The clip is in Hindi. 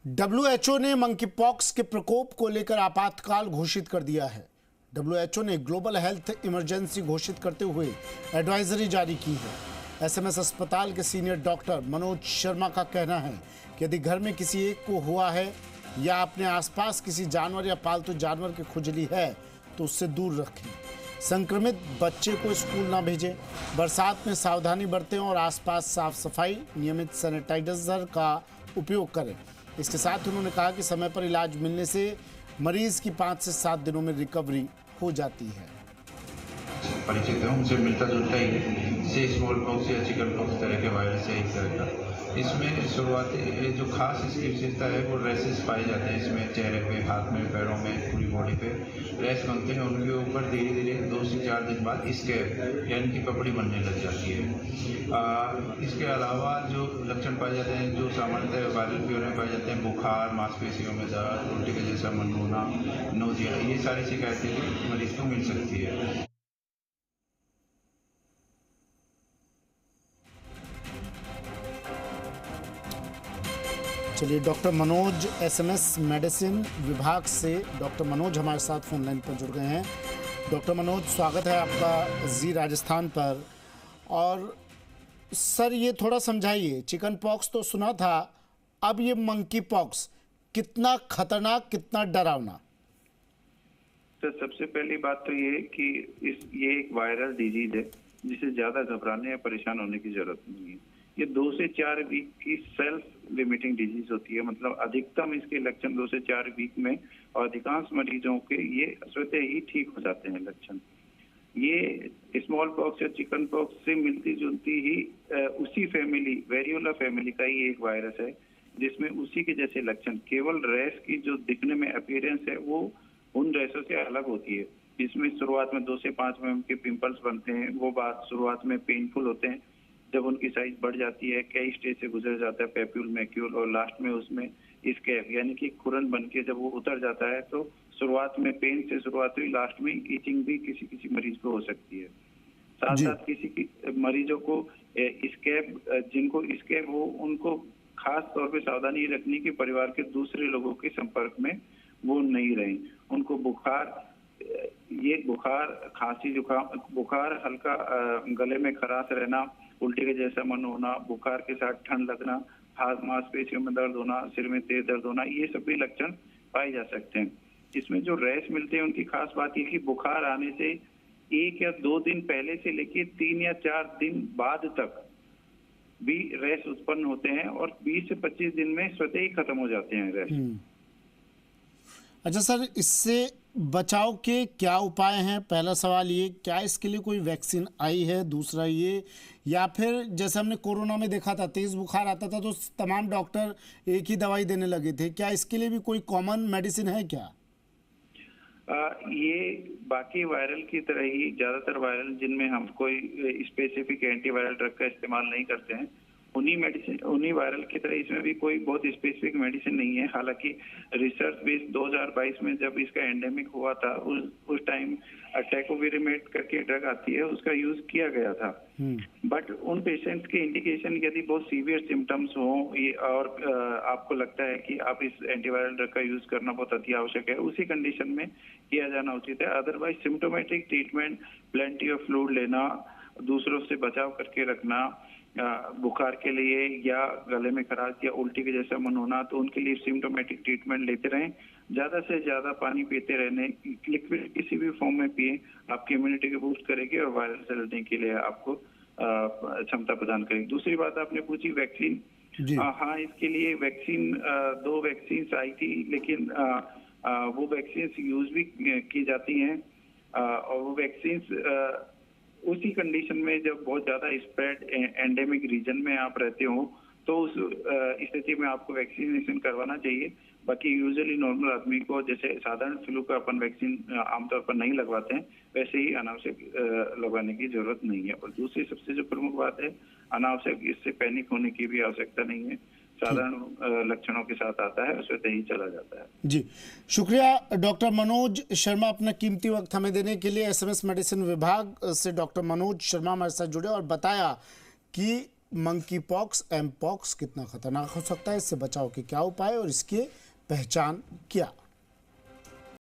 डब्ल्यूएचओ ने मंकी पॉक्स के प्रकोप को लेकर आपातकाल घोषित कर दिया है। डब्ल्यूएचओ ने ग्लोबल हेल्थ इमरजेंसी घोषित करते हुए एडवाइजरी जारी की है। एसएमएस अस्पताल के सीनियर डॉक्टर मनोज शर्मा का कहना है कि यदि घर में किसी एक को हुआ है या अपने आसपास किसी जानवर या पालतू जानवर की खुजली है तो उससे दूर रखें। संक्रमित बच्चे को स्कूल ना भेजें। बरसात में सावधानी बरतें और आसपास साफ सफाई, नियमित सैनिटाइजर का उपयोग करें। इसके साथ उन्होंने कहा कि समय पर इलाज मिलने से मरीज की 5 से 7 दिनों में रिकवरी हो जाती है। परिचित है, उनसे मिलता जुलता ही है। से स्मॉल पॉक्स या चिकन पॉक्स तरह के वायरस है एक तरह का। इसमें शुरुआती जो खास इसकी विशेषता है वो रैसेस पाए जाते हैं। इसमें चेहरे पे, हाथ में, पैरों में, पूरी बॉडी पे रैश बनते हैं। उनके ऊपर धीरे धीरे 2 से 4 दिन बाद स्कैब यानी कि पपड़ी बनने लग जाती है। इसके अलावा जो लक्षण पाए जाते हैं जो सामान्यतः वायरल फीवर में पाए जाते हैं, बुखार, मांसपेशियों में दर्द, उल्टी के जैसा मन होना, नोजिया, ये सारी शिकायतें भी मरीज को मिल सकती है। चलिए, डॉक्टर मनोज एसएमएस मेडिसिन विभाग से डॉक्टर मनोज हमारे साथ फोन लाइन पर जुड़ गए हैं। डॉक्टर मनोज, स्वागत है आपका जी राजस्थान पर। और सर, ये थोड़ा समझाइए, चिकन पॉक्स तो सुना था, अब ये मंकी पॉक्स कितना खतरनाक, कितना डरावना? तो सबसे पहली बात तो ये कि ये एक वायरल डिजीज है जिसे ज्यादा घबराने या परेशान होने की जरूरत नहीं है। ये 2 से 4 वीक की सेल्फ लिमिटिंग डिजीज होती है, मतलब अधिकतम इसके लक्षण 2 से 4 वीक में, और अधिकांश मरीजों के ये स्वतः ही ठीक हो जाते हैं लक्षण। ये स्मॉल पॉक्स या चिकन पॉक्स से मिलती जुलती ही उसी फैमिली, वेरियोला फैमिली का ही एक वायरस है जिसमें उसी के जैसे लक्षण, केवल रैश की जो दिखने में अपीयरेंस है वो उन रैशों से अलग होती है। इसमें शुरुआत में 2 से 5 mm के पिंपल्स बनते हैं। वो बात शुरुआत में पेनफुल होते हैं, जब उनकी साइज बढ़ जाती है, कई स्टेज से गुजर जाता है, पैप्यूल, मैक्यूल, और लास्ट में उसमें स्कैब यानी कि खुरन बन के जब वो उतर जाता है तो शुरुआत में पेन से शुरुआत हुई, लास्ट में ईचिंग भी किसी किसी मरीज को हो सकती है। साथ साथ किसी की मरीजों को स्कैब, जिनको स्कैब हो उनको खास तौर पे सावधानी रखनी कि परिवार के दूसरे लोगों के संपर्क में वो नहीं रहें। उनको बुखार, खांसी, जुकाम, बुखार, हल्का गले में खराश रहना, उल्टी के जैसा मन होना, बुखार के साथ ठंड लगना, हाथ मांसपेशियों में दर्द होना, सिर में तेज दर्द होना, ये सभी लक्षण पाए जा सकते हैं। इसमें जो रैश मिलते हैं उनकी खास बात ये कि बुखार आने से 1 या 2 दिन पहले से लेकर 3 या 4 दिन बाद तक भी रैश उत्पन्न होते हैं और 20 से 25 दिन में स्वतः ही खत्म हो जाते हैं रैश। अच्छा सर, इससे बचाव के क्या उपाय हैं? पहला सवाल ये, क्या इसके लिए कोई वैक्सीन आई है? दूसरा ये, या फिर जैसे हमने कोरोना में देखा था, तेज बुखार आता था तो तमाम डॉक्टर एक ही दवाई देने लगे थे, क्या इसके लिए भी कोई कॉमन मेडिसिन है क्या? ये बाकी वायरल की तरह ही ज्यादातर वायरल जिनमें हम कोई स्पेसिफिक एंटीवायरल ड्रग का इस्तेमाल नहीं करते हैं, उन्हीं वायरल की तरह इसमें भी कोई बहुत स्पेसिफिक मेडिसिन नहीं है। हालांकि रिसर्च बेस 2022 में जब इसका एंडेमिक हुआ था उस टाइम टेकोविरिमेट करके ड्रग आती है, उसका यूज किया गया था। बट उन पेशेंट्स के इंडिकेशन यदि बहुत सीवियर सिम्टम्स हो और आपको लगता है कि आप इस एंटीवायरल ड्रग का यूज करना बहुत अति आवश्यक है, उसी कंडीशन में किया जाना उचित है। Otherwise symptomatic treatment, plenty of fluid लेना, दूसरों से बचाव करके रखना, बुखार के लिए या गले में खराश या उल्टी के जैसा मन होना, तो उनके लिए सिम्टोमेटिक ट्रीटमेंट लेते रहें। ज्यादा से ज्यादा पानी पीते रहने, लिक्विड किसी भी फॉर्म में पिए, आपकी इम्यूनिटी को बूस्ट करेगी और वायरस से लड़ने के लिए आपको क्षमता प्रदान करेगी। दूसरी बात आपने पूछी वैक्सीन। हाँ, इसके लिए वैक्सीन 2 वैक्सीन आई थी, लेकिन वो वैक्सीन यूज भी की जाती हैं और वो वैक्सीन उसी कंडीशन में जब बहुत ज्यादा स्प्रेड एंडेमिक रीजन में आप रहते हो तो उस स्थिति में आपको वैक्सीनेशन करवाना चाहिए। बाकी यूजुअली नॉर्मल आदमी को जैसे साधारण फ्लू का अपन वैक्सीन आमतौर पर नहीं लगवाते हैं, वैसे ही अनावश्यक लगवाने की जरूरत नहीं है। और दूसरी सबसे जो प्रमुख बात है, अनावश्यक इससे पैनिक होने की भी आवश्यकता नहीं है। साधारण लक्षणों के साथ आता है, उससे ही चला जाता है। जी, शुक्रिया डॉक्टर मनोज शर्मा, अपना कीमती वक्त हमें देने के लिए। एसएमएस मेडिसिन विभाग से डॉक्टर मनोज शर्मा हमारे साथ जुड़े और बताया कि मंकी पॉक्स एम पॉक्स कितना खतरनाक हो सकता है, इससे बचाव के क्या उपाय और इसकी पहचान क्या।